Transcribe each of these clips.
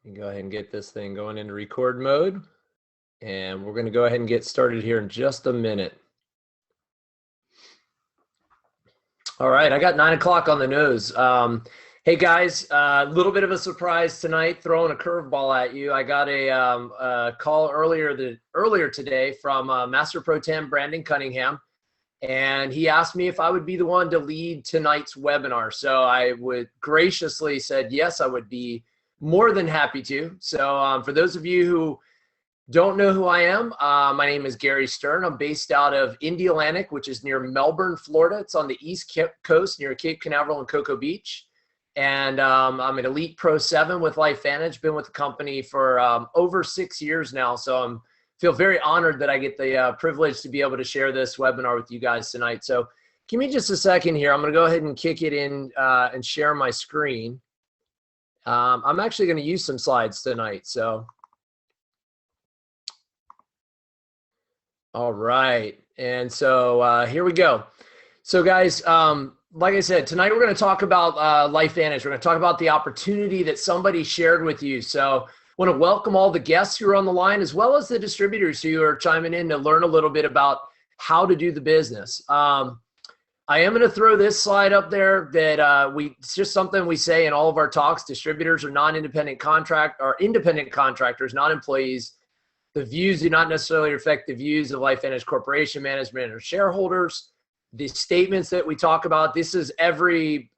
And go ahead and get this thing going into record mode. And we're going to go ahead and get started here in just a minute. All right, I got 9 o'clock on the nose. Hey guys, a little bit of a surprise tonight, throwing a curveball at you. I got a call earlier today from Master Pro Tem Brandon Cunningham, and he asked me if I would be the one to lead tonight's webinar. So I would graciously said yes, I would be more than happy to. So for those of you who don't know who I am, my name is Gary Stern. I'm based out of Indialantic, which is near Melbourne, Florida. It's on the East Coast near Cape Canaveral and Cocoa Beach. And I'm an Elite Pro 7 with LifeVantage. Been with the company for over 6 years now. So I feel very honored that I get the privilege to be able to share this webinar with you guys tonight. So give me just a second here. I'm going to go ahead and kick it in and share my screen. I'm actually going to use some slides tonight. So, all right. And so here we go. So guys, like I said, tonight we're going to talk about LifeVantage. We're going to talk about the opportunity that somebody shared with you. So I want to welcome all the guests who are on the line, as well as the distributors who are chiming in to learn a little bit about how to do the business. I am going to throw this slide up there that it's just something we say in all of our talks. Distributors are independent contractors, not employees. The views do not necessarily reflect the views of LifeVantage Corporation, management, or shareholders. The statements that we talk about, this is every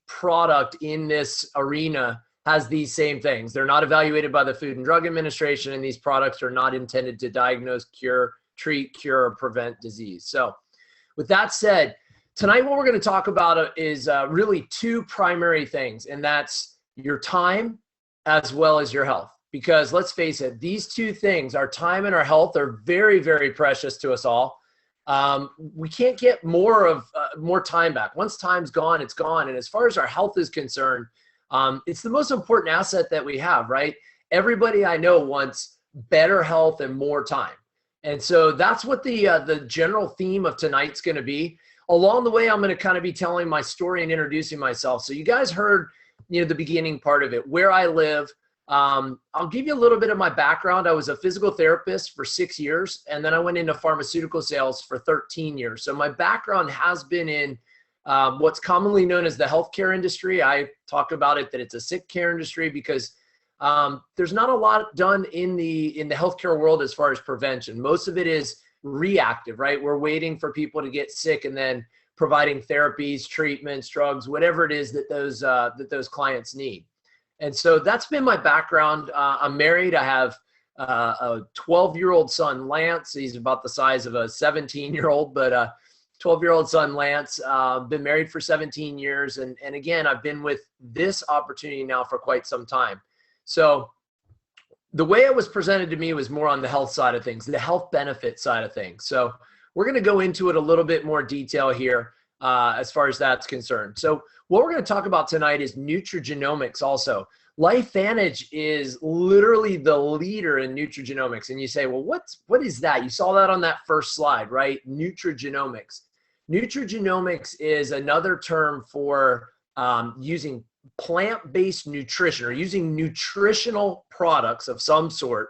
product in this arena has these same things. They're not evaluated by the Food and Drug Administration, and these products are not intended to diagnose, treat, cure, or prevent disease. So with that said, tonight what we're going to talk about is really two primary things, and that's your time as well as your health. Because let's face it, these two things, our time and our health, are very, very precious to us all. We can't get more time back. Once time's gone, it's gone. And as far as our health is concerned, it's the most important asset that we have, right? Everybody I know wants better health and more time. And so that's what the general theme of tonight's going to be. Along the way, I'm going to kind of be telling my story and introducing myself. So you guys heard, the beginning part of it, where I live. I'll give you a little bit of my background. I was a physical therapist for 6 years, and then I went into pharmaceutical sales for 13 years. So my background has been in what's commonly known as the healthcare industry. I talk about it that it's a sick care industry because there's not a lot done in the healthcare world as far as prevention. Most of it is reactive, right? We're waiting for people to get sick and then providing therapies, treatments, drugs, whatever it is that those clients need. And so that's been my background. I'm married. I have a 12-year-old son, Lance. He's about the size of a 17-year-old, but a 12-year-old son, Lance. Been married for 17 years. And again, I've been with this opportunity now for quite some time. So the way it was presented to me was more on the health side of things, the health benefit side of things. So we're going to go into it a little bit more detail here as far as that's concerned. So what we're going to talk about tonight is nutrigenomics also. LifeVantage is literally the leader in nutrigenomics. And you say, well, what is that? You saw that on that first slide, right? Nutrigenomics. Nutrigenomics is another term for using plant-based nutrition or using nutritional products of some sort,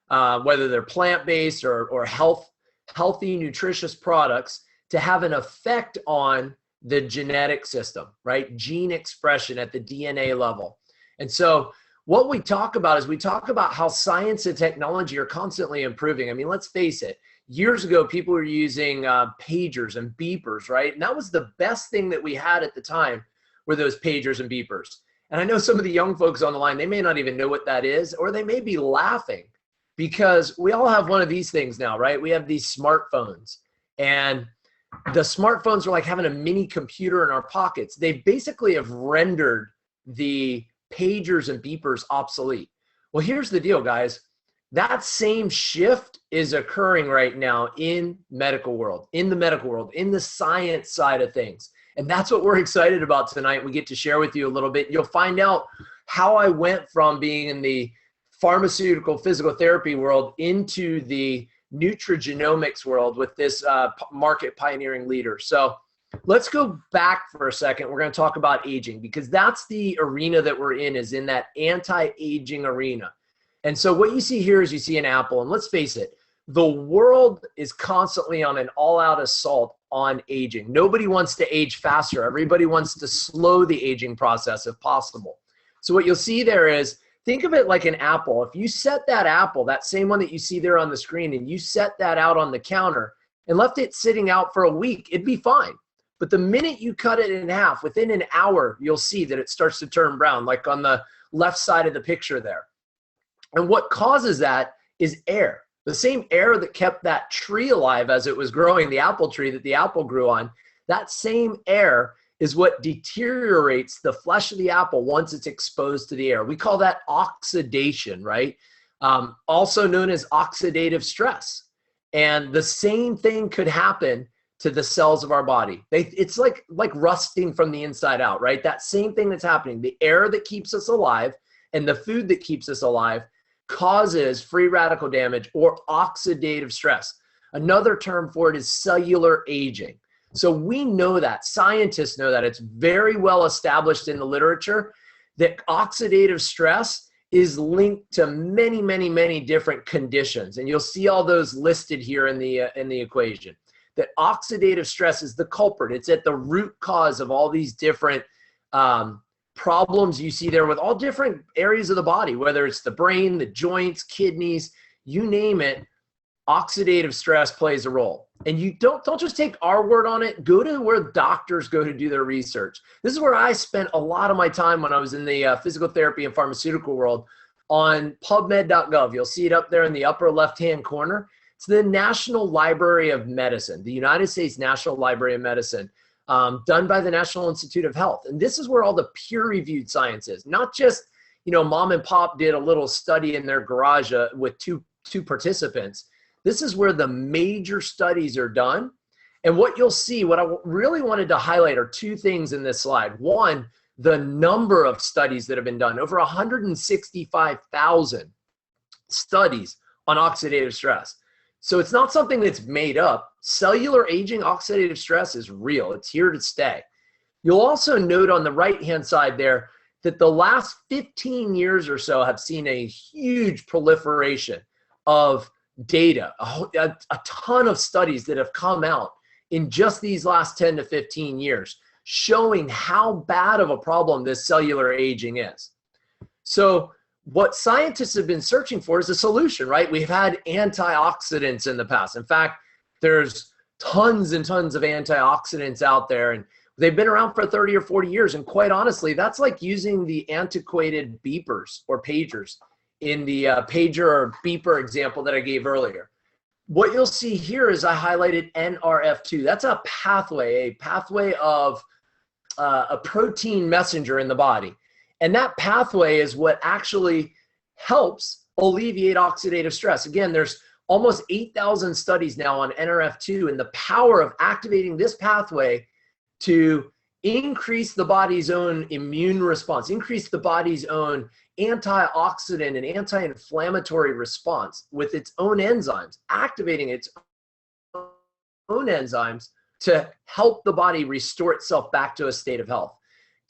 whether they're plant-based or healthy, nutritious products, to have an effect on the genetic system, right? Gene expression at the DNA level. And so what we talk about is we talk about how science and technology are constantly improving. I mean, let's face it. Years ago, people were using pagers and beepers, right? And that was the best thing that we had at the time, were those pagers and beepers. And I know some of the young folks on the line, they may not even know what that is, or they may be laughing because we all have one of these things now, right? We have these smartphones, and the smartphones are like having a mini computer in our pockets. They basically have rendered the pagers and beepers obsolete. Well, here's the deal, guys. That same shift is occurring right now in the medical world, in the science side of things. And that's what we're excited about tonight. We get to share with you a little bit. You'll find out how I went from being in the pharmaceutical physical therapy world into the nutrigenomics world with this market pioneering leader. So Let's go back for a second. We're going to talk about aging because that's the arena that we're in, is in that anti-aging arena. And so what you see here is you see an apple, and let's face it, the world is constantly on an all-out assault on aging. Nobody wants to age faster. Everybody wants to slow the aging process if possible. So what you'll see there is, think of it like an apple. If you set that apple, that same one that you see there on the screen, and you set that out on the counter and left it sitting out for a week, it'd be fine. But the minute you cut it in half, within an hour, you'll see that it starts to turn brown, like on the left side of the picture there. And what causes that is air. The same air that kept that tree alive as it was growing, the apple tree that the apple grew on, that same air is what deteriorates the flesh of the apple once it's exposed to the air. We call that oxidation, right? Also known as oxidative stress. And the same thing could happen to the cells of our body. It's like rusting from the inside out, right? That same thing that's happening. The air that keeps us alive and the food that keeps us alive causes free radical damage or oxidative stress. Another term for it is cellular aging. So we know that, scientists know that, it's very well established in the literature that oxidative stress is linked to many, many, many different conditions. And you'll see all those listed here in the equation. That oxidative stress is the culprit. It's at the root cause of all these different problems you see there with all different areas of the body, whether it's the brain, the joints, kidneys, you name it. Oxidative stress plays a role. And you don't just take our word on it. Go to where doctors go to do their research. This is where I spent a lot of my time when I was in the physical therapy and pharmaceutical world, on PubMed.gov. You'll see it up there in the upper left-hand corner. It's the National Library of Medicine, the United States National Library of Medicine, done by the National Institute of Health. And this is where all the peer-reviewed science is, not just, mom and pop did a little study in their garage with two participants. This is where the major studies are done. And what you'll see, what I really wanted to highlight are two things in this slide. One, the number of studies that have been done, over 165,000 studies on oxidative stress. So it's not something that's made up. Cellular aging, oxidative stress is real. It's here to stay. You'll also note on the right-hand side there that the last 15 years or so have seen a huge proliferation of data, a ton of studies that have come out in just these last 10 to 15 years, showing how bad of a problem this cellular aging is. So what scientists have been searching for is a solution, right? We've had antioxidants in the past. In fact, there's tons and tons of antioxidants out there, and they've been around for 30 or 40 years. And quite honestly, that's like using the antiquated beepers or pagers in the pager or beeper example that I gave earlier. What you'll see here is I highlighted NRF2. That's a pathway of a protein messenger in the body. And that pathway is what actually helps alleviate oxidative stress. Again, there's almost 8,000 studies now on NRF2 and the power of activating this pathway to increase the body's own immune response, increase the body's own antioxidant and anti-inflammatory response with its own enzymes, activating its own enzymes to help the body restore itself back to a state of health.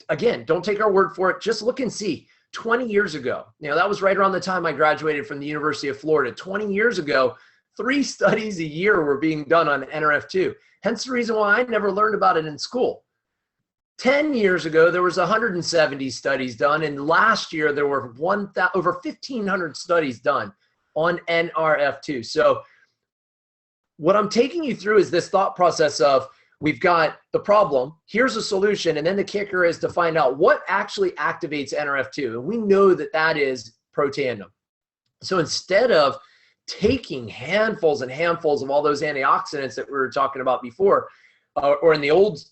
Again, don't take our word for it. Just look and see. 20 years ago, that was right around the time I graduated from the University of Florida. 20 years ago, 3 studies a year were being done on NRF2. Hence the reason why I never learned about it in school. 10 years ago, there was 170 studies done, and last year there were over 1,500 studies done on NRF2. So what I'm taking you through is this thought process of, we've got the problem, here's a solution, and then the kicker is to find out what actually activates NRF2. And we know that that is protandem. So instead of taking handfuls and handfuls of all those antioxidants that we were talking about before, or in the old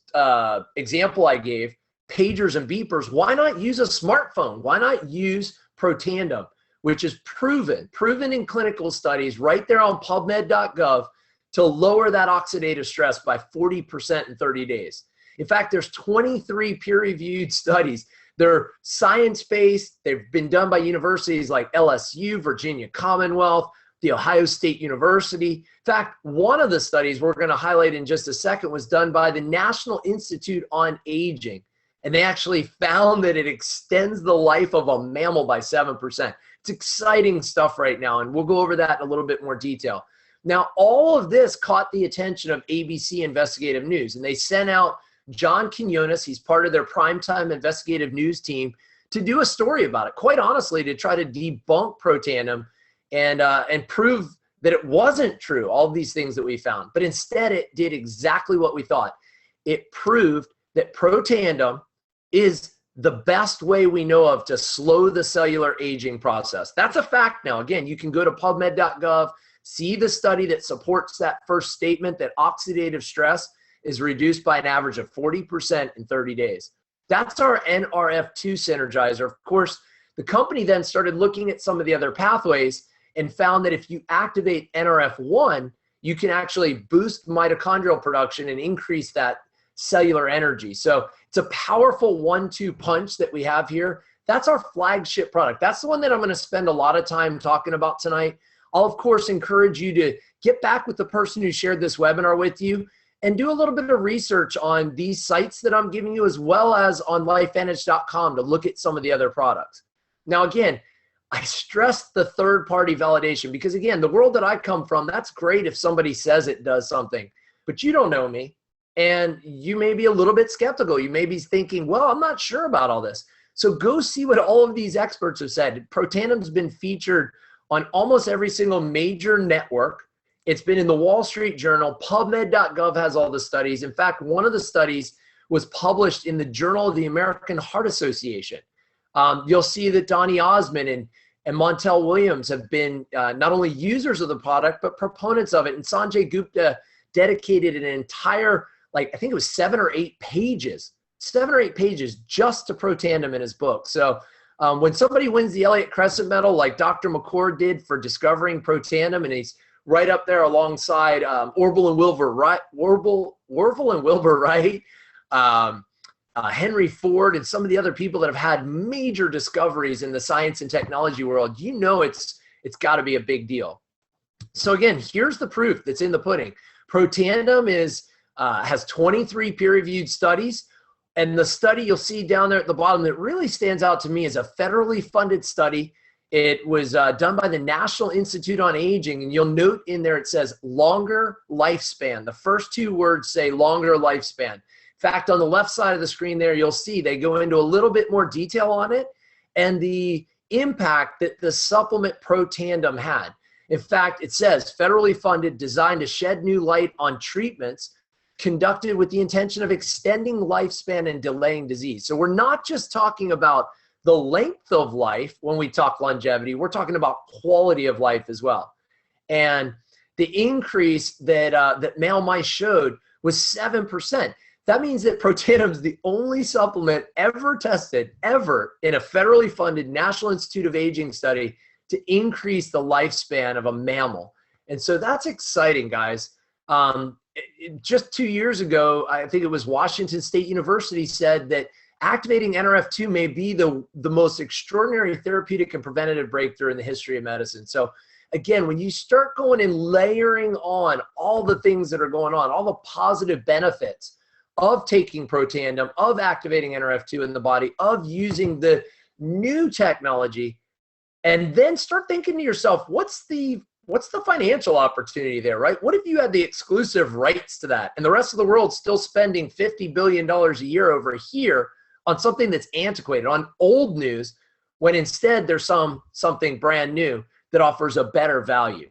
example I gave, pagers and beepers, why not use a smartphone? Why not use protandem, which is proven in clinical studies right there on PubMed.gov to lower that oxidative stress by 40% in 30 days. In fact, there's 23 peer-reviewed studies. They're science-based. They've been done by universities like LSU, Virginia Commonwealth, The Ohio State University. In fact, one of the studies we're going to highlight in just a second was done by the National Institute on Aging. And they actually found that it extends the life of a mammal by 7%. It's exciting stuff right now, and we'll go over that in a little bit more detail. Now, all of this caught the attention of ABC Investigative News, and they sent out John Quinones, he's part of their primetime investigative news team, to do a story about it, quite honestly, to try to debunk Protandim and prove that it wasn't true, all of these things that we found. But instead, it did exactly what we thought. It proved that Protandim is the best way we know of to slow the cellular aging process. That's a fact now. Again, you can go to pubmed.gov, see the study that supports that first statement that oxidative stress is reduced by an average of 40% in 30 days. That's our NRF2 synergizer. Of course, the company then started looking at some of the other pathways and found that if you activate NRF1, you can actually boost mitochondrial production and increase that cellular energy. So it's a powerful 1-2 punch that we have here. That's our flagship product. That's the one that I'm going to spend a lot of time talking about tonight. I'll, of course, encourage you to get back with the person who shared this webinar with you and do a little bit of research on these sites that I'm giving you, as well as on LifeVantage.com to look at some of the other products. Now, again, I stress the third-party validation because, again, the world that I come from, that's great if somebody says it does something, but you don't know me. And you may be a little bit skeptical. You may be thinking, well, I'm not sure about all this. So go see what all of these experts have said. Protandim's been featured on almost every single major network. It's been in the Wall Street Journal. PubMed.gov has all the studies. In fact, one of the studies was published in the Journal of the American Heart Association. You'll see that Donny Osmond and Montel Williams have been not only users of the product, but proponents of it. And Sanjay Gupta dedicated an entire, I think it was 7 or 8 pages just to Protandim in his book. So when somebody wins the Elliott Crescent Medal, like Dr. McCord did for discovering Protandim, and he's right up there alongside Orville and Wilbur Wright, Henry Ford, and some of the other people that have had major discoveries in the science and technology world, you know it's got to be a big deal. So again, here's the proof that's in the pudding. Protandim has 23 peer-reviewed studies, and the study you'll see down there at the bottom that really stands out to me is a federally funded study. It was done by the National Institute on Aging, and you'll note in there it says longer lifespan. The first 2 words say longer lifespan. In fact, on the left side of the screen there, you'll see they go into a little bit more detail on it and the impact that the supplement Protandim had. In fact, it says federally funded, designed to shed new light on treatments conducted with the intention of extending lifespan and delaying disease. So we're not just talking about the length of life when we talk longevity, we're talking about quality of life as well. And the increase that male mice showed was 7%. That means that Protandim is the only supplement ever tested, ever, in a federally funded National Institute of Aging study to increase the lifespan of a mammal. And so that's exciting, guys. Just 2 years ago, I think it was Washington State University said that activating NRF2 may be the most extraordinary therapeutic and preventative breakthrough in the history of medicine. So again, when you start going and layering on all the things that are going on, all the positive benefits of taking Protandim, of activating NRF2 in the body, of using the new technology, and then start thinking to yourself, what's the financial opportunity there, right? What if you had the exclusive rights to that and the rest of the world still spending $50 billion a year over here on something that's antiquated, on old news, when instead there's something brand new that offers a better value?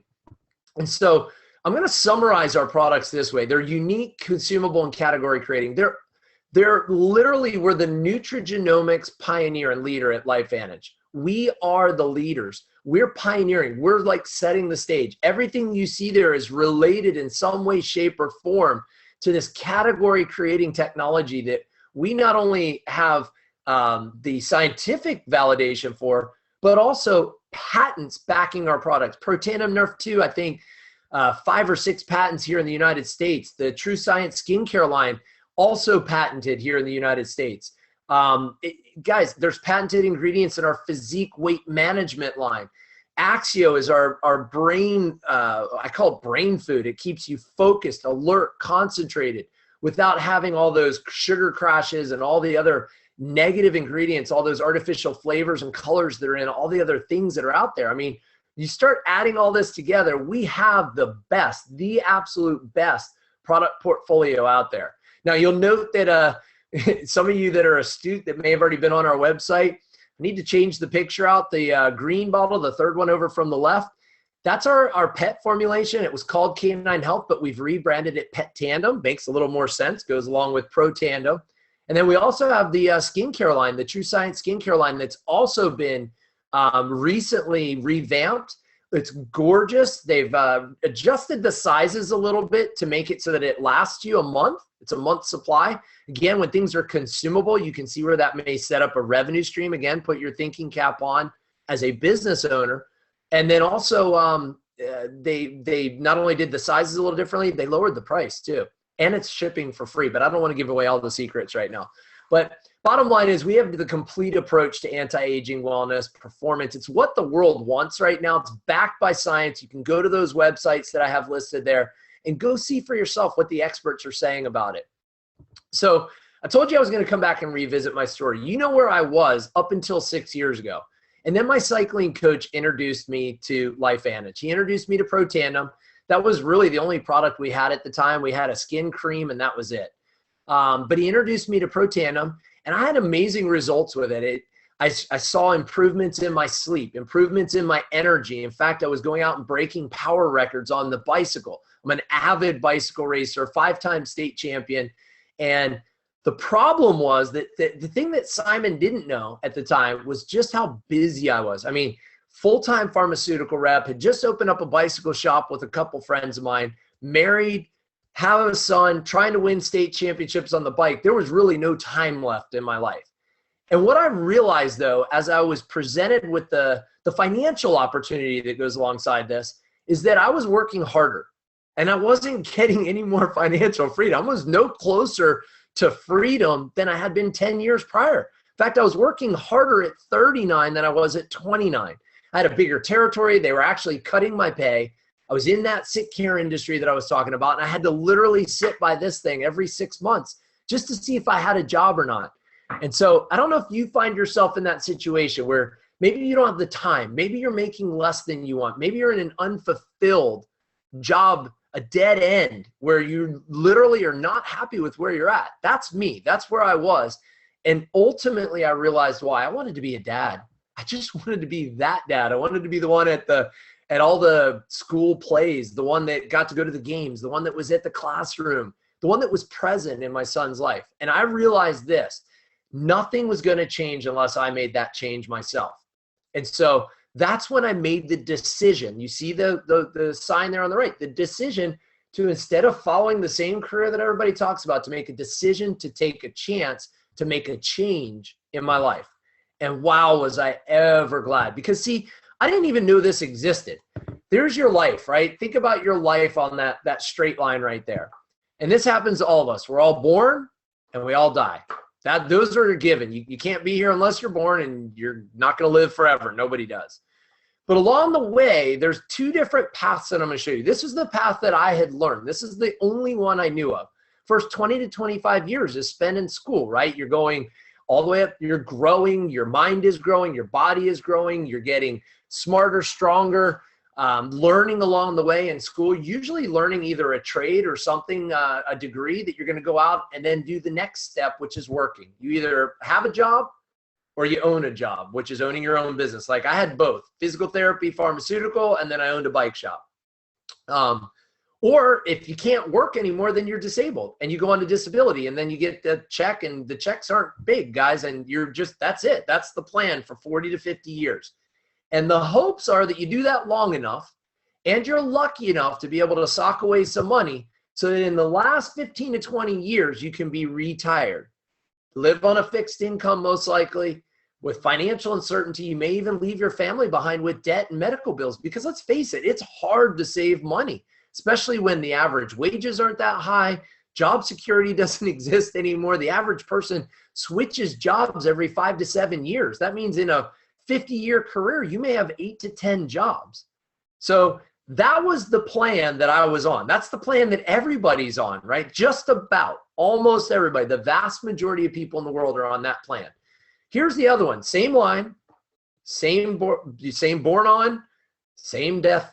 And so I'm going to summarize our products this way. They're unique, consumable, and category creating. They're literally, we're the nutrigenomics pioneer and leader at LifeVantage. We are the leaders. We're pioneering. We're like setting the stage. Everything you see there is related in some way, shape, or form to this category creating technology that we not only have the scientific validation for, but also patents backing our products. Protandim Nerf 2, I think 5 or 6 patents here in the United States. The True Science skincare line also patented here in the United States. Guys, there's patented ingredients in our physique weight management line. Axio is our brain, I call it brain food. It keeps you focused, alert, concentrated without having all those sugar crashes and all the other negative ingredients, all those artificial flavors and colors that are in all the other things that are out there. I mean, you start adding all this together, we have the best, the absolute best product portfolio out there. Now, you'll note that some of you that are astute that may have already been on our website, I need to change the picture out. The green bottle, the third one over from the left, that's our pet formulation. It was called Canine Health, but we've rebranded it Pet Tandem. Makes a little more sense, goes along with Pro Tandem. And then we also have the skincare line, the True Science skincare line, that's also been recently revamped. It's gorgeous. They've adjusted the sizes a little bit to make it so that it lasts you a month. It's a month supply. Again, when things are consumable, you can see where that may set up a revenue stream. Again, put your thinking cap on as a business owner. And then also they not only did the sizes a little differently, they lowered the price too. And it's shipping for free, but I don't want to give away all the secrets right now. But bottom line is we have the complete approach to anti-aging, wellness, performance. It's what the world wants right now. It's backed by science. You can go to those websites that I have listed there and go see for yourself what the experts are saying about it. So I told you I was going to come back and revisit my story. You know where I was up until 6 years ago. And then my cycling coach introduced me to LifeVantage. He introduced me to Pro Tandem. That was really the only product we had at the time. We had a skin cream and that was it. But he introduced me to Pro Tandem and I had amazing results with it. I saw improvements in my sleep, improvements in my energy. In fact, I was going out and breaking power records on the bicycle. I'm an avid bicycle racer, 5-time state champion. And the problem was that the thing that Simon didn't know at the time was just how busy I was. I mean, full-time pharmaceutical rep, had just opened up a bicycle shop with a couple friends of mine, married, have a son, trying to win state championships on the bike. There was really no time left in my life. And what I realized, though, as I was presented with the financial opportunity that goes alongside this, is that I was working harder and I wasn't getting any more financial freedom. I was no closer to freedom than I had been 10 years prior. In fact, I was working harder at 39 than I was at 29. I had a bigger territory. They were actually cutting my pay. I was in that sick care industry that I was talking about, and I had to literally sit by this thing every 6 months just to see if I had a job or not. And so I don't know if you find yourself in that situation where maybe you don't have the time. Maybe you're making less than you want. Maybe you're in an unfulfilled job, a dead end where you literally are not happy with where you're at. That's me. That's where I was. And ultimately I realized why. I wanted to be a dad. I just wanted to be that dad. I wanted to be the one at all the school plays, the one that got to go to the games, the one that was at the classroom, the one that was present in my son's life. And I realized this, nothing was going to change unless I made that change myself. And so that's when I made the decision. You see the sign there on the right, the decision to, instead of following the same career that everybody talks about, to make a decision to take a chance to make a change in my life. And wow, was I ever glad. Because see, I didn't even know this existed. There's your life, right? Think about your life on that straight line right there. And this happens to all of us. We're all born and we all die. Those are given. You can't be here unless you're born, and you're not going to live forever. Nobody does. But along the way, there's two different paths that I'm going to show you. This is the path that I had learned. This is the only one I knew of. First 20 to 25 years is spent in school, right? You're going all the way up. You're growing. Your mind is growing. Your body is growing. You're getting smarter, stronger, learning along the way in school, usually learning either a trade or something, a degree that you're going to go out and then do the next step, which is working. You either have a job or you own a job, which is owning your own business. Like I had both, physical therapy, pharmaceutical, and then I owned a bike shop. Or if you can't work anymore, then you're disabled and you go on to disability, and then you get the check, and the checks aren't big, guys, and you're just, that's it. That's the plan for 40 to 50 years. And the hopes are that you do that long enough and you're lucky enough to be able to sock away some money so that in the last 15 to 20 years, you can be retired, live on a fixed income, most likely with financial uncertainty. You may even leave your family behind with debt and medical bills, because let's face it, it's hard to save money, especially when the average wages aren't that high. Job security doesn't exist anymore. The average person switches jobs every 5 to 7 years. That means in a 50-year career, you may have 8 to 10 jobs. So that was the plan that I was on. That's the plan that everybody's on, right? Just about almost everybody. The vast majority of people in the world are on that plan. Here's the other one. Same line, same born on, same death.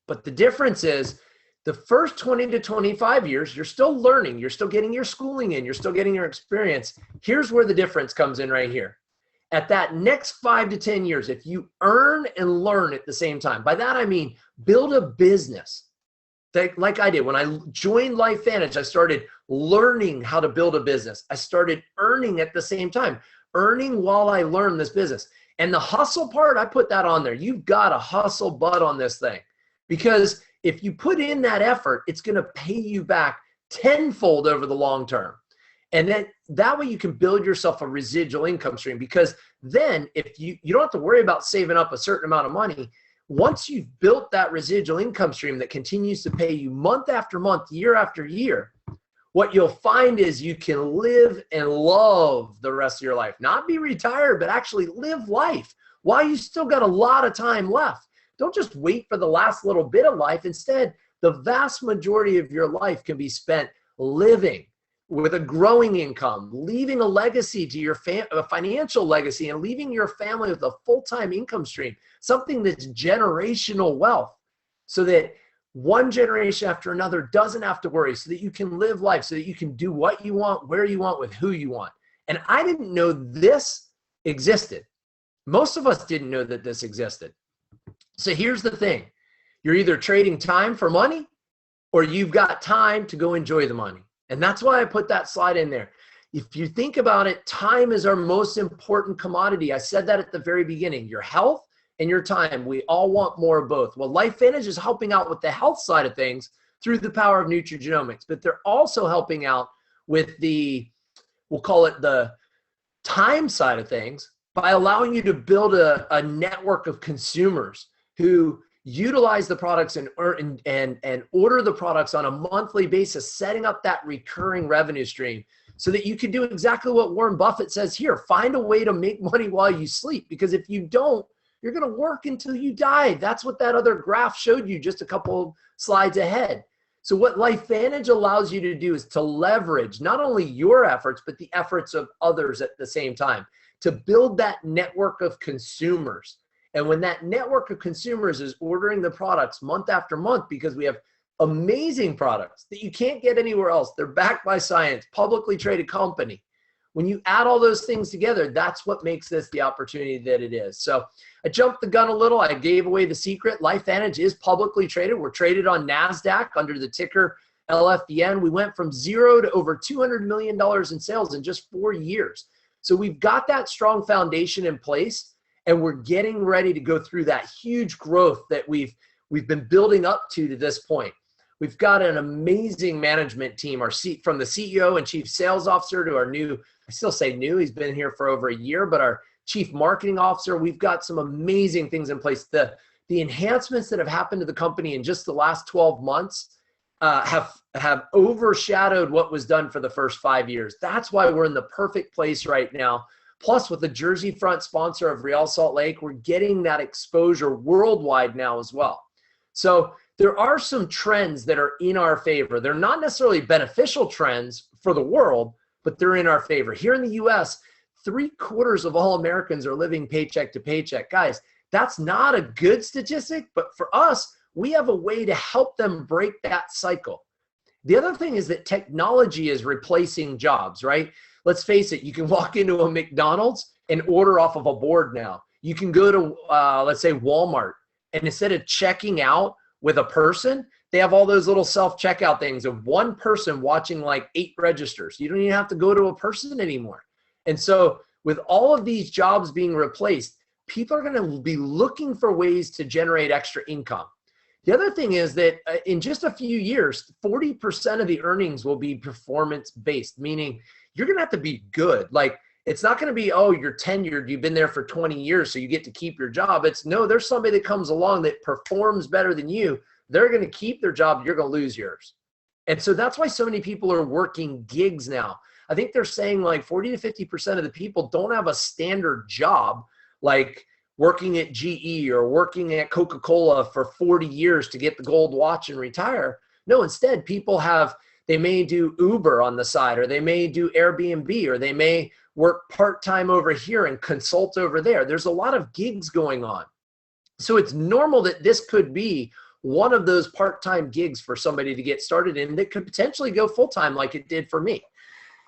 But the difference is the first 20 to 25 years, you're still learning. You're still getting your schooling in. You're still getting your experience. Here's where the difference comes in right here. At that next 5 to 10 years, if you earn and learn at the same time, by that I mean build a business. Like I did. When I joined LifeVantage, I started learning how to build a business. I started earning at the same time, earning while I learned this business. And the hustle part, I put that on there. You've got to hustle butt on this thing, because if you put in that effort, it's going to pay you back tenfold over the long term. And then that way you can build yourself a residual income stream, because then if you don't have to worry about saving up a certain amount of money. Once you've built that residual income stream that continues to pay you month after month, year after year, what you'll find is you can live and love the rest of your life. Not be retired, but actually live life while you still got a lot of time left. Don't just wait for the last little bit of life. Instead, the vast majority of your life can be spent living with a growing income, leaving a legacy to your a financial legacy, and leaving your family with a full-time income stream, something that's generational wealth, so that one generation after another doesn't have to worry, so that you can live life, so that you can do what you want, where you want, with who you want. And I didn't know this existed. Most of us didn't know that this existed. So here's the thing. You're either trading time for money, or you've got time to go enjoy the money. And that's why I put that slide in there. If you think about it, time is our most important commodity. I said that at the very beginning. Your health and your time, we all want more of both. Well, LifeVantage is helping out with the health side of things through the power of nutrigenomics, but they're also helping out with the, we'll call it the time side of things, by allowing you to build a network of consumers who utilize the products and order the products on a monthly basis, setting up that recurring revenue stream so that you can do exactly what Warren Buffett says here. Find a way to make money while you sleep, because if you don't, you're going to work until you die. That's what that other graph showed you just a couple slides ahead. So what LifeVantage allows you to do is to leverage not only your efforts, but the efforts of others at the same time, to build that network of consumers. And when that network of consumers is ordering the products month after month, because we have amazing products that you can't get anywhere else, they're backed by science, publicly traded company. When you add all those things together, that's what makes this the opportunity that it is. So I jumped the gun a little. I gave away the secret. LifeVantage is publicly traded. We're traded on NASDAQ under the ticker LFVN. We went from zero to over $200 million in sales in just 4 years. So we've got that strong foundation in place, and we're getting ready to go through that huge growth that we've been building up to this point. We've got an amazing management team, from the CEO and chief sales officer to our new, I still say new, he's been here for over a year, but our chief marketing officer. We've got some amazing things in place. The enhancements that have happened to the company in just the last 12 months have overshadowed what was done for the first 5 years. That's why we're in the perfect place right now. Plus, with the Jersey front sponsor of Real Salt Lake, we're getting that exposure worldwide now as well. So there are some trends that are in our favor. They're not necessarily beneficial trends for the world, but they're in our favor. Here in the US, 3/4 of all Americans are living paycheck to paycheck. Guys, that's not a good statistic, but for us, we have a way to help them break that cycle. The other thing is that technology is replacing jobs, right? Let's face it, you can walk into a McDonald's and order off of a board now. You can go to, let's say, Walmart, and instead of checking out with a person, they have all those little self-checkout things of one person watching like 8 registers. You don't even have to go to a person anymore. And so with all of these jobs being replaced, people are going to be looking for ways to generate extra income. The other thing is that in just a few years, 40% of the earnings will be performance-based, meaning you're going to have to be good. Like, it's not going to be, oh, you're tenured, you've been there for 20 years, so you get to keep your job. It's, no, there's somebody that comes along that performs better than you. They're going to keep their job. You're going to lose yours. And so that's why so many people are working gigs now. I think they're saying like 40 to 50% of the people don't have a standard job, like working at GE or working at Coca-Cola for 40 years to get the gold watch and retire. No, instead, people they may do Uber on the side, or they may do Airbnb, or they may work part-time over here and consult over there. There's a lot of gigs going on. So it's normal that this could be one of those part-time gigs for somebody to get started in that could potentially go full-time like it did for me.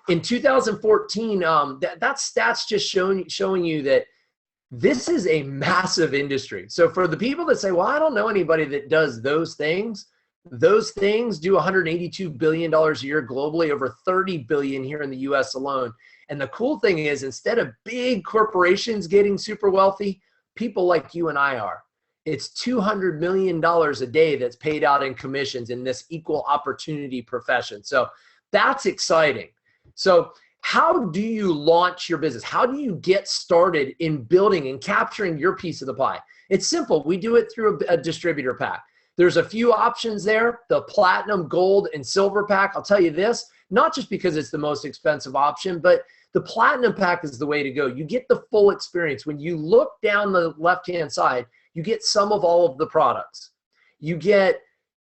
In 2014, that stats just showing you that this is a massive industry. So for the people that say, well, I don't know anybody that does those things do $182 billion a year globally, over 30 billion here in the US alone. And the cool thing is, instead of big corporations getting super wealthy, people like you and I are. It's $200 million a day that's paid out in commissions in this equal opportunity profession. So that's exciting. So how do you launch your business? How do you get started in building and capturing your piece of the pie? It's simple. We do it through a distributor pack. There's a few options there, the platinum, gold, and silver pack. I'll tell you this, not just because it's the most expensive option, but the platinum pack is the way to go. You get the full experience. When you look down the left-hand side, you get some of all of the products. You get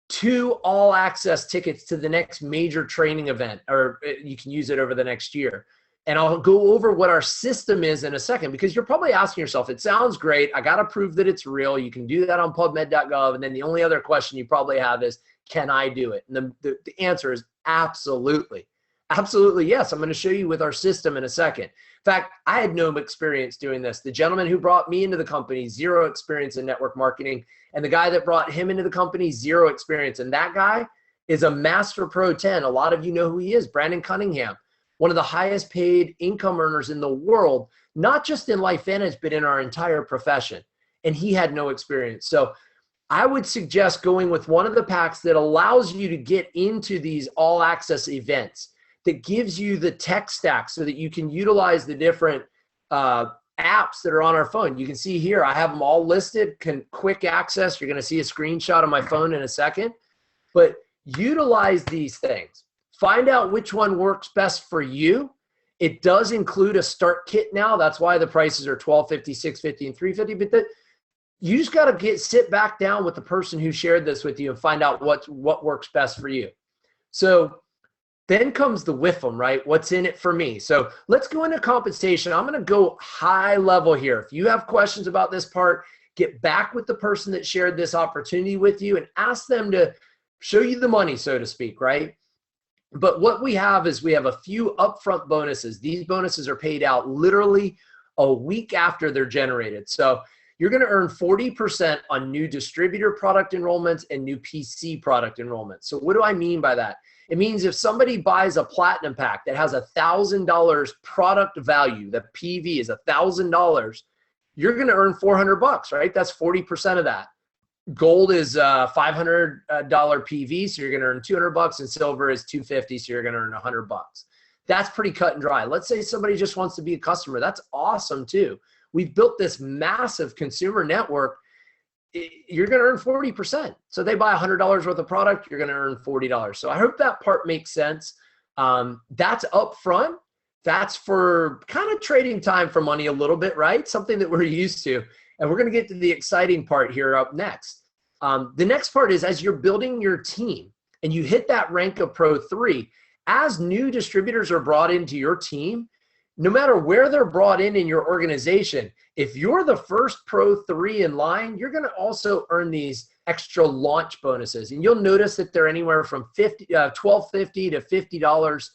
2 all-access tickets to the next major training event, or you can use it over the next year. And I'll go over what our system is in a second, because you're probably asking yourself, it sounds great. I got to prove that it's real. You can do that on pubmed.gov. And then the only other question you probably have is, can I do it? And the answer is absolutely. Absolutely, yes. I'm going to show you with our system in a second. In fact, I had no experience doing this. The gentleman who brought me into the company, 0 experience in network marketing. And the guy that brought him into the company, 0 experience. And that guy is a Master Pro 10. A lot of you know who he is, Brandon Cunningham, one of the highest paid income earners in the world, not just in LifeVantage, but in our entire profession. And he had no experience. So I would suggest going with one of the packs that allows you to get into these all access events, that gives you the tech stack so that you can utilize the different apps that are on our phone. You can see here, I have them all listed, quick access. You're going to see a screenshot of my phone in a second, but utilize these things. Find out which one works best for you. It does include a start kit now. That's why the prices are $12.50, $6.50, and $3.50. But you just got to sit back down with the person who shared this with you and find out what works best for you. So then comes the WIFM, right? What's in it for me? So let's go into compensation. I'm going to go high level here. If you have questions about this part, get back with the person that shared this opportunity with you and ask them to show you the money, so to speak, right? But what we have is we have a few upfront bonuses. These bonuses are paid out literally a week after they're generated. So you're going to earn 40% on new distributor product enrollments and new PC product enrollments. So what do I mean by that? It means if somebody buys a platinum pack that has $1,000 product value, the PV is $1,000, you're going to earn $400, right? That's 40% of that. Gold is $500 PV, so you're going to earn $200, and silver is $250, so you're going to earn $100. That's pretty cut and dry. Let's say somebody just wants to be a customer. That's awesome too. We've built this massive consumer network. You're going to earn 40%. So they buy $100 worth of product, you're going to earn $40. So I hope that part makes sense. That's upfront. That's for kind of trading time for money a little bit, right? Something that we're used to. And we're going to get to the exciting part here up next. The next part is, as you're building your team and you hit that rank of Pro 3, as new distributors are brought into your team, no matter where they're brought in your organization, if you're the first Pro 3 in line, you're going to also earn these extra launch bonuses. And you'll notice that they're anywhere from $12.50 to $50.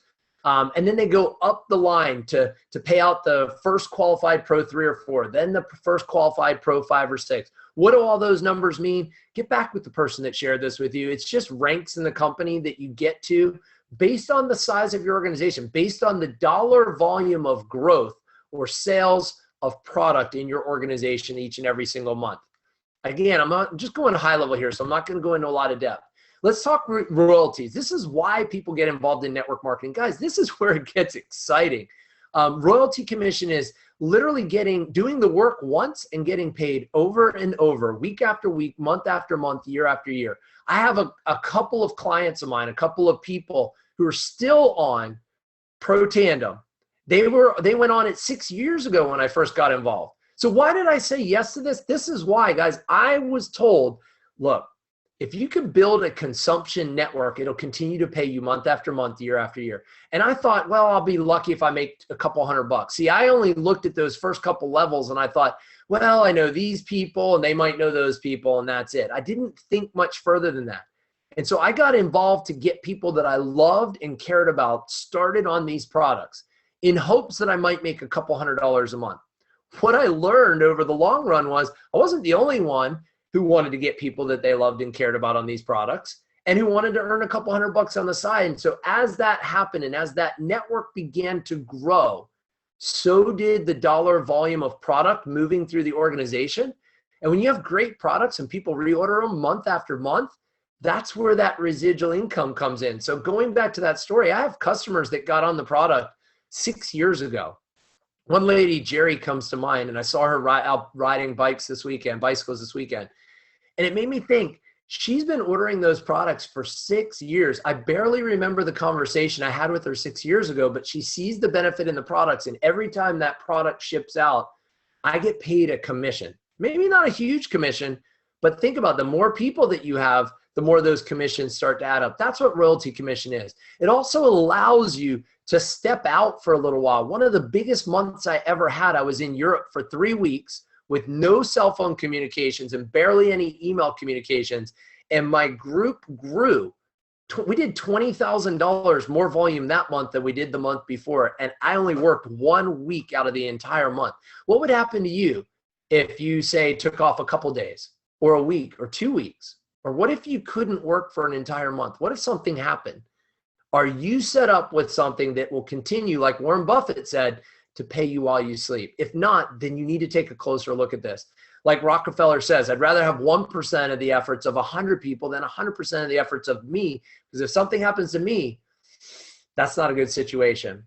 And then they go up the line to pay out the first qualified Pro 3 or 4, then the first qualified Pro 5 or 6. What do all those numbers mean? Get back with the person that shared this with you. It's just ranks in the company that you get to based on the size of your organization, based on the dollar volume of growth or sales of product in your organization each and every single month. Again, I'm just going high level here, so I'm not going to go into a lot of depth. Let's talk royalties. This is why people get involved in network marketing. Guys, this is where it gets exciting. Royalty commission is literally doing the work once and getting paid over and over, week after week, month after month, year after year. I have a couple of clients of mine, a couple of people who are still on Pro Tandem. They went on it 6 years ago when I first got involved. So why did I say yes to this? This is why, guys. I was told, look, if you can build a consumption network, it'll continue to pay you month after month, year after year. And I thought, well, I'll be lucky if I make a couple $100. See, I only looked at those first couple levels and I thought, well, I know these people and they might know those people and that's it. I didn't think much further than that. And so I got involved to get people that I loved and cared about started on these products in hopes that I might make a couple $100 a month. What I learned over the long run was I wasn't the only one who wanted to get people that they loved and cared about on these products and who wanted to earn a couple $100 on the side. And so as that happened and as that network began to grow, so did the dollar volume of product moving through the organization. And when you have great products and people reorder them month after month, that's where that residual income comes in. So going back to that story, I have customers that got on the product 6 years ago. One lady, Jerry, comes to mind, and I saw her out riding bicycles this weekend. And it made me think, she's been ordering those products for 6 years. I barely remember the conversation I had with her 6 years ago, but she sees the benefit in the products. And every time that product ships out, I get paid a commission. Maybe not a huge commission, but think about the more people that you have, the more those commissions start to add up. That's what royalty commission is. It also allows you to step out for a little while. One of the biggest months I ever had, I was in Europe for 3 weeks with no cell phone communications and barely any email communications. And my group grew. We did $20,000 more volume that month than we did the month before. And I only worked 1 week out of the entire month. What would happen to you if you, say, took off a couple days or a week or 2 weeks? Or what if you couldn't work for an entire month? What if something happened? Are you set up with something that will continue, like Warren Buffett said, to pay you while you sleep? If not, then you need to take a closer look at this. Like Rockefeller says, I'd rather have 1% of the efforts of 100 people than 100% of the efforts of me, because if something happens to me, that's not a good situation.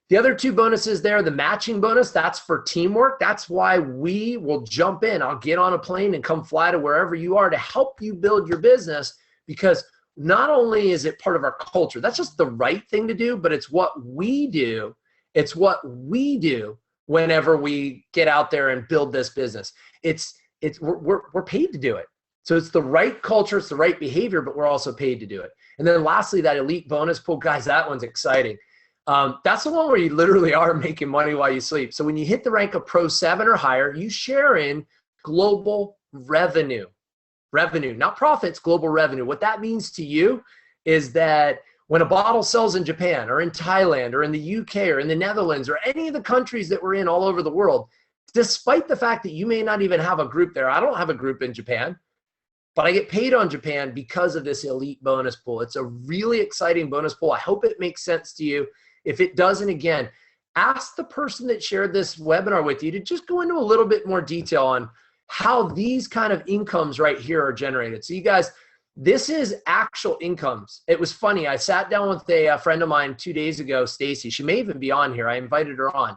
The other two bonuses there, the matching bonus, that's for teamwork. That's why we will jump in. I'll get on a plane and come fly to wherever you are to help you build your business, because not only is it part of our culture, that's just the right thing to do, but it's what we do. It's what we do whenever we get out there and build this business. We're paid to do it. So it's the right culture, it's the right behavior, but we're also paid to do it. And then lastly, that elite bonus pool, guys, that one's exciting. That's the one where you literally are making money while you sleep. So when you hit the rank of Pro 7 or higher, you share in global revenue. Revenue, not profits, global revenue. What that means to you is that when a bottle sells in Japan or in Thailand or in the UK or in the Netherlands or any of the countries that we're in all over the world, despite the fact that you may not even have a group there, I don't have a group in Japan, but I get paid on Japan because of this elite bonus pool. It's a really exciting bonus pool. I hope it makes sense to you. If it doesn't, again, ask the person that shared this webinar with you to just go into a little bit more detail on how these kind of incomes right here are generated. So you guys, this is actual incomes. It was funny. I sat down with a friend of mine 2 days ago, Stacy. She may even be on here. I invited her on.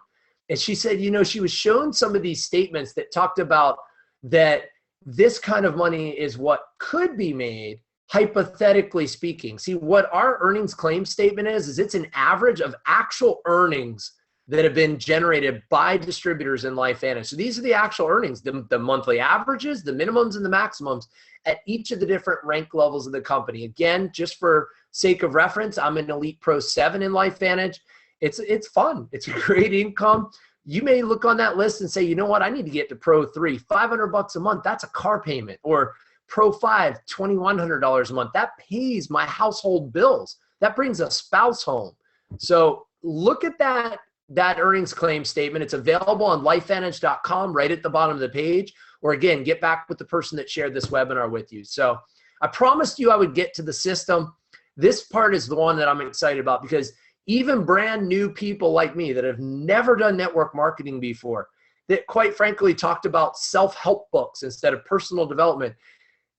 And she said, you know, she was shown some of these statements that talked about that this kind of money is what could be made, hypothetically speaking. See, what our earnings claim statement is it's an average of actual earnings that have been generated by distributors in LifeVantage. So these are the actual earnings, the monthly averages, the minimums and the maximums at each of the different rank levels of the company. Again, just for sake of reference, I'm an Elite Pro 7 in LifeVantage. It's fun. It's a great income. You may look on that list and say, you know what, I need to get to Pro 3, $500 a month. That's a car payment. Or Pro 5, $2,100 a month. That pays my household bills. That brings a spouse home. So look at that earnings claim statement. It's available on LifeVantage.com right at the bottom of the page. Or again, get back with the person that shared this webinar with you. So I promised you I would get to the system. This part is the one that I'm excited about, because even brand new people like me that have never done network marketing before, that quite frankly talked about self-help books instead of personal development,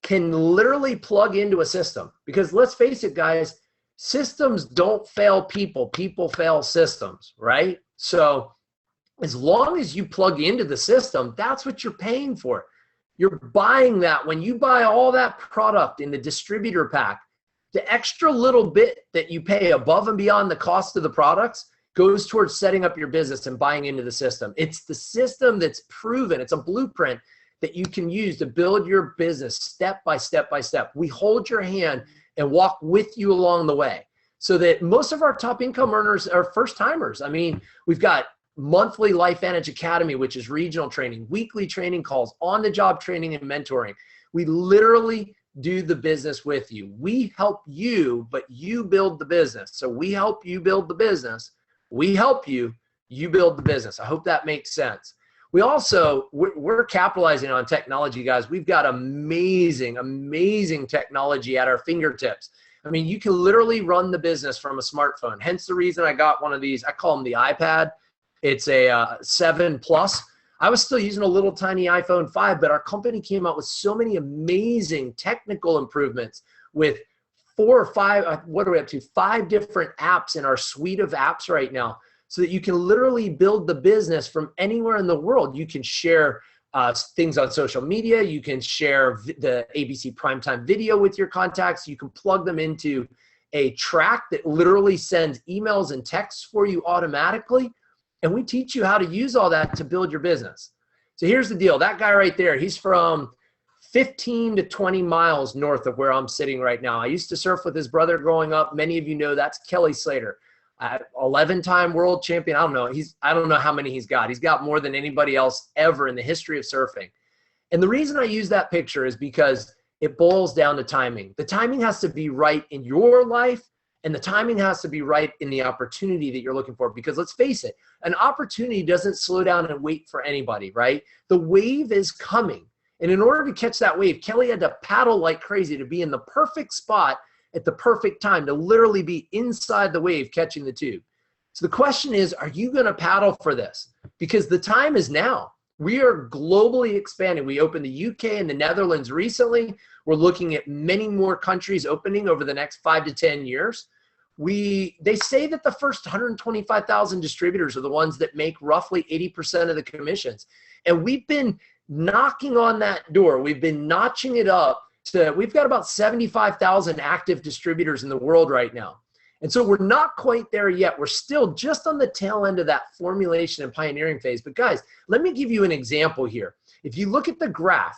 can literally plug into a system. Because let's face it, guys, systems don't fail people. People fail systems, right? So as long as you plug into the system, that's what you're paying for. You're buying that. When you buy all that product in the distributor pack, the extra little bit that you pay above and beyond the cost of the products goes towards setting up your business and buying into the system. It's the system that's proven. It's a blueprint that you can use to build your business step by step by step. We hold your hand and walk with you along the way, so that most of our top income earners are first timers. I mean, we've got monthly LifeVantage Academy, which is regional training, weekly training calls, on-the-job training and mentoring. We literally do the business with you. We help you, but you build the business. So we help you build the business. We help you, you build the business. I hope that makes sense. We also, we're capitalizing on technology, guys. We've got amazing, amazing technology at our fingertips. I mean, you can literally run the business from a smartphone. Hence the reason I got one of these. I call them the iPad. It's a 7 Plus. I was still using a little tiny iPhone 5, but our company came out with so many amazing technical improvements with 4 or 5, what are we up to? 5 different apps in our suite of apps right now, so that you can literally build the business from anywhere in the world. You can share things on social media. You can share the ABC Primetime Video with your contacts. You can plug them into a track that literally sends emails and texts for you automatically. And we teach you how to use all that to build your business. So here's the deal. That guy right there, he's from 15 to 20 miles north of where I'm sitting right now. I used to surf with his brother growing up. Many of you know that's Kelly Slater. 11-time world champion. I don't know how many he's got. He's got more than anybody else ever in the history of surfing. And the reason I use that picture is because it boils down to timing. The timing has to be right in your life, and the timing has to be right in the opportunity that you're looking for. Because let's face it, an opportunity doesn't slow down and wait for anybody, right? The wave is coming. And in order to catch that wave, Kelly had to paddle like crazy to be in the perfect spot at the perfect time, to literally be inside the wave catching the tube. So the question is, are you going to paddle for this? Because the time is now. We are globally expanding. We opened the UK and the Netherlands recently. We're looking at many more countries opening over the next 5 to 10 years. They say that the first 125,000 distributors are the ones that make roughly 80% of the commissions. And we've been knocking on that door. We've been notching it up. We've got about 75,000 active distributors in the world right now. And so we're not quite there yet. We're still just on the tail end of that formulation and pioneering phase. But guys, let me give you an example here. If you look at the graph,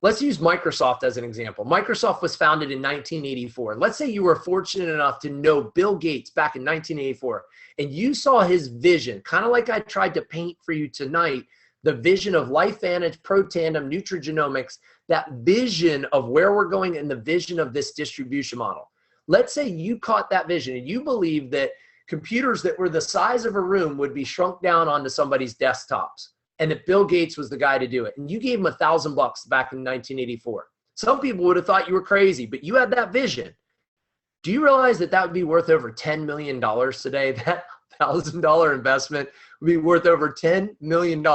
let's use Microsoft as an example. Microsoft was founded in 1984. Let's say you were fortunate enough to know Bill Gates back in 1984, and you saw his vision, kind of like I tried to paint for you tonight, the vision of LifeVantage, Pro-Tandem, Nutrigenomics, that vision of where we're going and the vision of this distribution model. Let's say you caught that vision and you believe that computers that were the size of a room would be shrunk down onto somebody's desktops, and that Bill Gates was the guy to do it. And you gave him $1,000 back in 1984. Some people would have thought you were crazy, but you had that vision. Do you realize that that would be worth over $10 million today? That $1,000 investment would be worth over $10 million.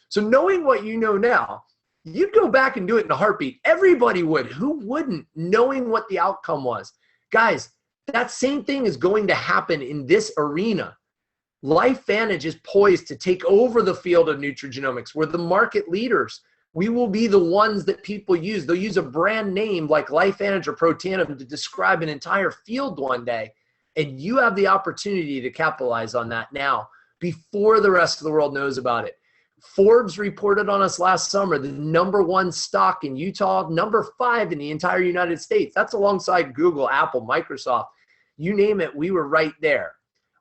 So knowing what you know now, you'd go back and do it in a heartbeat. Everybody would. Who wouldn't, knowing what the outcome was? Guys, that same thing is going to happen in this arena. LifeVantage is poised to take over the field of nutrigenomics. We're the market leaders. We will be the ones that people use. They'll use a brand name like LifeVantage or Pro-Tandem to describe an entire field one day. And you have the opportunity to capitalize on that now before the rest of the world knows about it. Forbes reported on us last summer, the #1 stock in Utah, #5 in the entire United States. That's alongside Google, Apple, Microsoft. You name it, we were right there.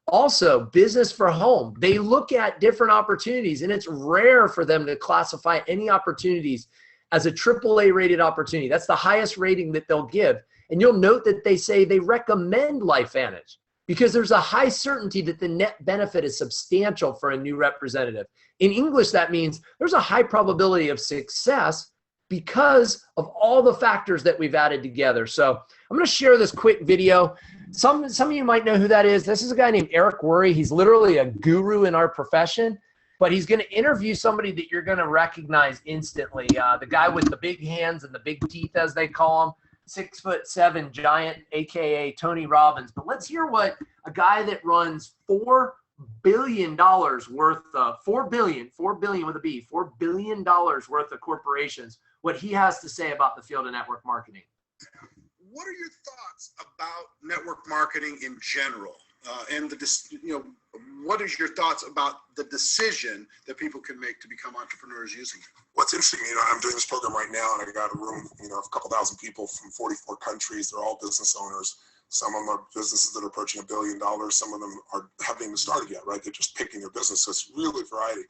Also, business for home. They look at different opportunities, and it's rare for them to classify any opportunities as a AAA rated opportunity. That's the highest rating that they'll give. And you'll note that they say they recommend LifeVantage because there's a high certainty that the net benefit is substantial for a new representative. In English, that means there's a high probability of success because of all the factors that we've added together. So I'm going to share this quick video. Some of you might know who that is. This is a guy named Eric Worre. He's literally a guru in our profession, but he's going to interview somebody that you're going to recognize instantly. The guy with the big hands and the big teeth, as they call him. 6'7" giant, AKA Tony Robbins. But let's hear what a guy that runs $4 billion worth of $4 billion with a B, $4 billion worth of corporations, what he has to say about the field of network marketing. What are your thoughts about network marketing in general? and what is your thoughts about the decision that people can make to become entrepreneurs using it? What's interesting, I'm doing this program right now, and I got a room, of a couple thousand people from 44 countries. They're all business owners. Some of them are businesses that are approaching $1 billion. Some of them haven't even started yet, right? They're just picking their business. So it's really variety.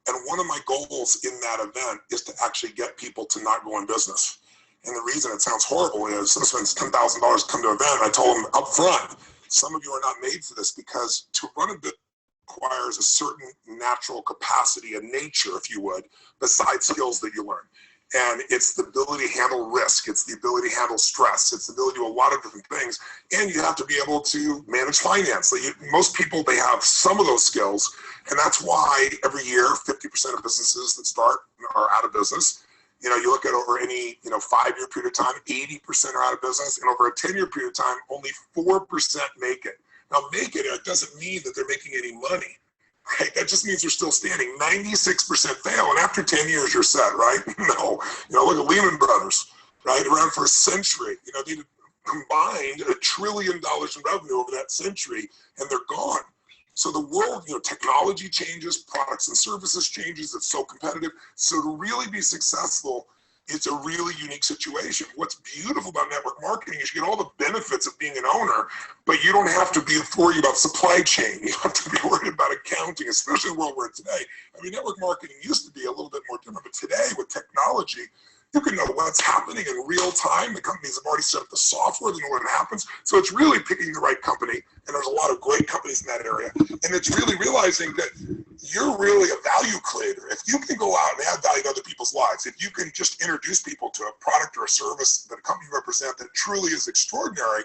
And one of my goals in that event is to actually get people to not go in business. And the reason it sounds horrible is someone spends $10,000 to come to an event. I told them up front, some of you are not made for this, because to run a business requires a certain natural capacity, a nature, if you would, besides skills that you learn. And it's the ability to handle risk. It's the ability to handle stress. It's the ability to do a lot of different things. And you have to be able to manage finance. Most people, they have some of those skills. And that's why every year, 50% of businesses that start are out of business. You look at over any 5-year period of time, 80% are out of business. And over a 10-year period of time, only 4% make it. Now, it doesn't mean that they're making any money, right? That just means they're still standing. 96% fail, and after 10 years, you're set, right? No. Look at Lehman Brothers, right? Around for a century. They combined $1 trillion in revenue over that century, and they're gone. So the world, technology changes, products and services changes. It's so competitive. So to really be successful, it's a really unique situation. What's beautiful about network marketing is you get all the benefits of being an owner, but you don't have to be worried about supply chain. You don't have to be worried about accounting, especially in the world we're in today. Network marketing used to be a little bit more different, but today with technology, you can know what's happening in real time. The companies have already set up the software, they know what happens. So it's really picking the right company, and there's a lot of great companies in that area. And it's really realizing that you're really a value creator. If you can go out and add value to other people's lives, if you can just introduce people to a product or a service that a company represents that truly is extraordinary,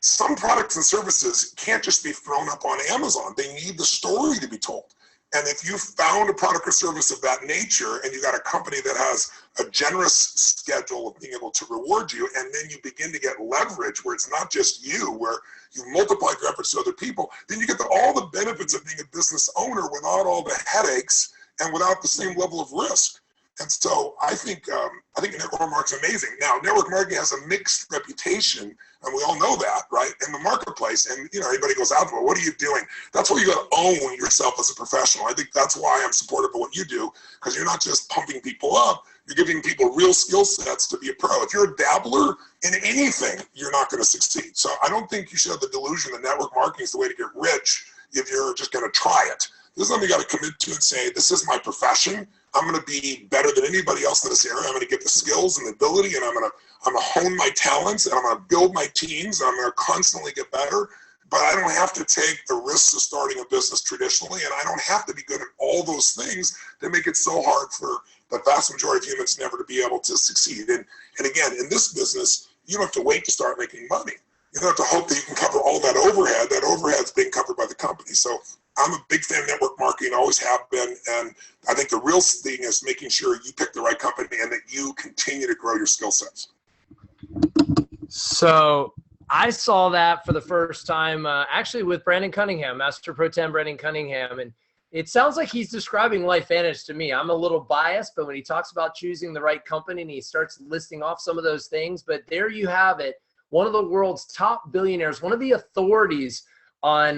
some products and services can't just be thrown up on Amazon. They need the story to be told. And if you found a product or service of that nature, and you got a company that has a generous schedule of being able to reward you, and then you begin to get leverage where it's not just you, where you multiply your efforts to other people, then you get all the benefits of being a business owner without all the headaches and without the same level of risk. And so I think network marketing is amazing. Now, network marketing has a mixed reputation, and we all know that, right, in the marketplace. And everybody goes out to it. What are you doing? That's why you got to own yourself as a professional. I think that's why I'm supportive of what you do, because you're not just pumping people up. You're giving people real skill sets to be a pro. If you're a dabbler in anything, you're not going to succeed. So I don't think you should have the delusion that network marketing is the way to get rich if you're just going to try it. This is something you got to commit to and say, this is my profession. I'm going to be better than anybody else in this area. I'm going to get the skills and the ability, and I'm going to hone my talents, and I'm going to build my teams, and I'm going to constantly get better. But I don't have to take the risks of starting a business traditionally, and I don't have to be good at all those things that make it so hard for the vast majority of humans never to be able to succeed. And again, in this business, you don't have to wait to start making money. You don't have to hope that you can cover all that overhead. That overhead's being covered by the company. So I'm a big fan of network marketing, always have been, and I think the real thing is making sure you pick the right company and that you continue to grow your skill sets. So I saw that for the first time actually with Brandon Cunningham, Master Pro 10 Brandon Cunningham, and it sounds like he's describing LifeVantage to me. I'm a little biased, but when he talks about choosing the right company and he starts listing off some of those things, but there you have it. One of the world's top billionaires, one of the authorities on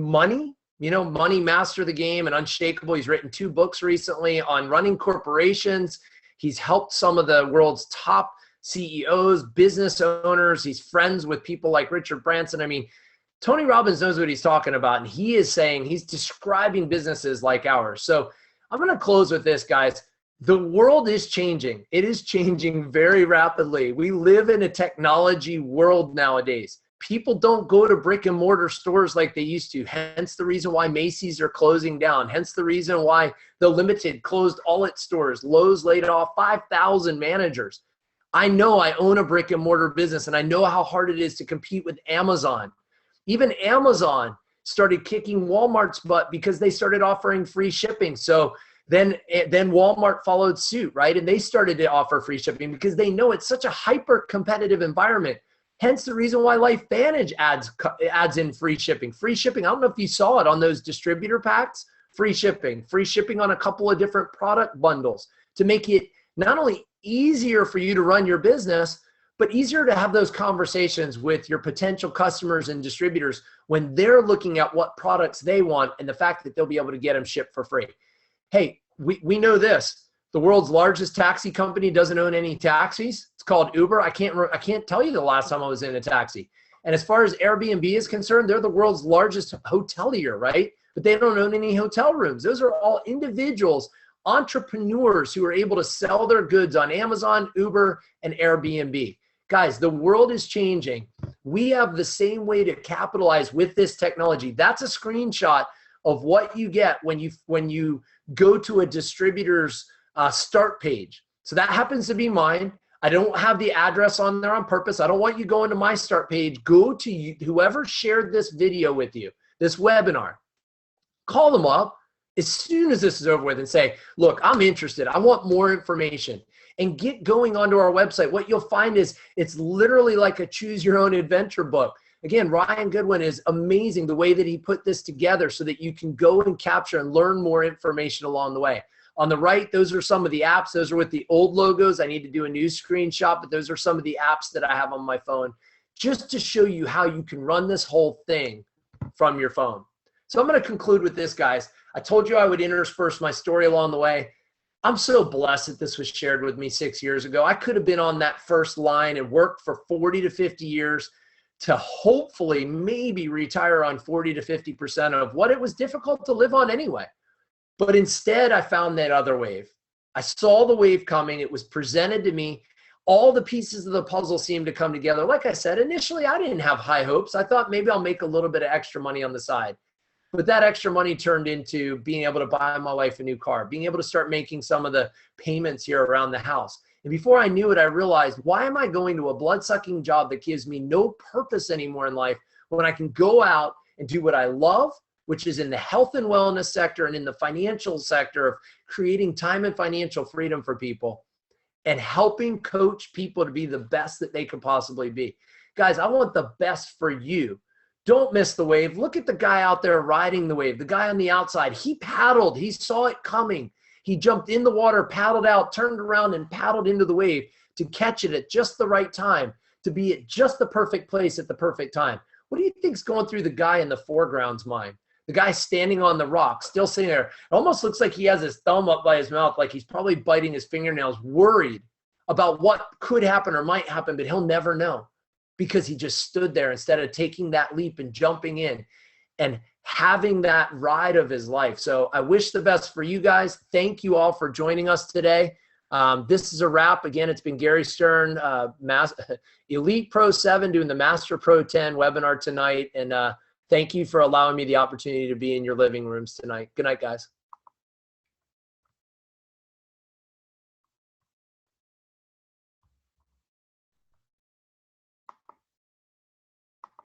money, Money, Master the Game, and Unshakable. He's written 2 books recently on running corporations. He's helped some of the world's top CEOs, business owners. He's friends with people like Richard Branson. Tony Robbins knows what he's talking about, and he is saying, he's describing businesses like ours. So I'm going to close with this, guys. The world is changing. It is changing very rapidly. We live in a technology world nowadays. People don't go to brick and mortar stores like they used to. Hence the reason why Macy's are closing down. Hence the reason why the Limited closed all its stores. Lowe's laid off 5,000 managers. I know I own a brick and mortar business, and I know how hard it is to compete with Amazon. Even Amazon started kicking Walmart's butt because they started offering free shipping. So then Walmart followed suit, right? And they started to offer free shipping because they know it's such a hyper competitive environment. Hence the reason why LifeVantage adds in free shipping. Free shipping, I don't know if you saw it on those distributor packs, free shipping on a couple of different product bundles to make it not only easier for you to run your business, but easier to have those conversations with your potential customers and distributors when they're looking at what products they want and the fact that they'll be able to get them shipped for free. Hey, we know this. The world's largest taxi company doesn't own any taxis. It's called Uber. I can't tell you the last time I was in a taxi. And as far as Airbnb is concerned, they're the world's largest hotelier, right? But they don't own any hotel rooms. Those are all individuals, entrepreneurs who are able to sell their goods on Amazon, Uber, and Airbnb. Guys, the world is changing. We have the same way to capitalize with this technology. That's a screenshot of what you get when you go to a distributor's start page. So that happens to be mine. I don't have the address on there on purpose. I don't want you going to my start page. Go to whoever shared this video with you, this webinar. Call them up as soon as this is over with and say, look, I'm interested. I want more information. And get going onto our website. What you'll find is it's literally like a choose your own adventure book. Again, Ryan Goodwin is amazing the way that he put this together so that you can go and capture and learn more information along the way. On the right, those are some of the apps. Those are with the old logos. I need to do a new screenshot, but those are some of the apps that I have on my phone just to show you how you can run this whole thing from your phone. So I'm going to conclude with this, guys. I told you I would intersperse my story along the way. I'm so blessed that this was shared with me 6 years ago. I could have been on that first line and worked for 40 to 50 years to hopefully maybe retire on 40 to 50% of what it was difficult to live on anyway. But instead, I found that other wave. I saw the wave coming. It was presented to me. All the pieces of the puzzle seemed to come together. Like I said, initially, I didn't have high hopes. I thought maybe I'll make a little bit of extra money on the side. But that extra money turned into being able to buy my wife a new car, being able to start making some of the payments here around the house. And before I knew it, I realized, why am I going to a blood-sucking job that gives me no purpose anymore in life when I can go out and do what I love, which is in the health and wellness sector and in the financial sector of creating time and financial freedom for people and helping coach people to be the best that they could possibly be. Guys, I want the best for you. Don't miss the wave. Look at the guy out there riding the wave, the guy on the outside. He paddled. He saw it coming. He jumped in the water, paddled out, turned around, and paddled into the wave to catch it at just the right time, to be at just the perfect place at the perfect time. What do you think's going through the guy in the foreground's mind? The guy standing on the rock, still sitting there. It almost looks like he has his thumb up by his mouth, like he's probably biting his fingernails, worried about what could happen or might happen, but he'll never know because he just stood there instead of taking that leap and jumping in and having that ride of his life. So I wish the best for you guys. Thank you all for joining us today. This is a wrap. Again, it's been Gary Stern, Elite Pro 7 doing the Master Pro 10 webinar tonight. And thank you for allowing me the opportunity to be in your living rooms tonight. Good night, guys.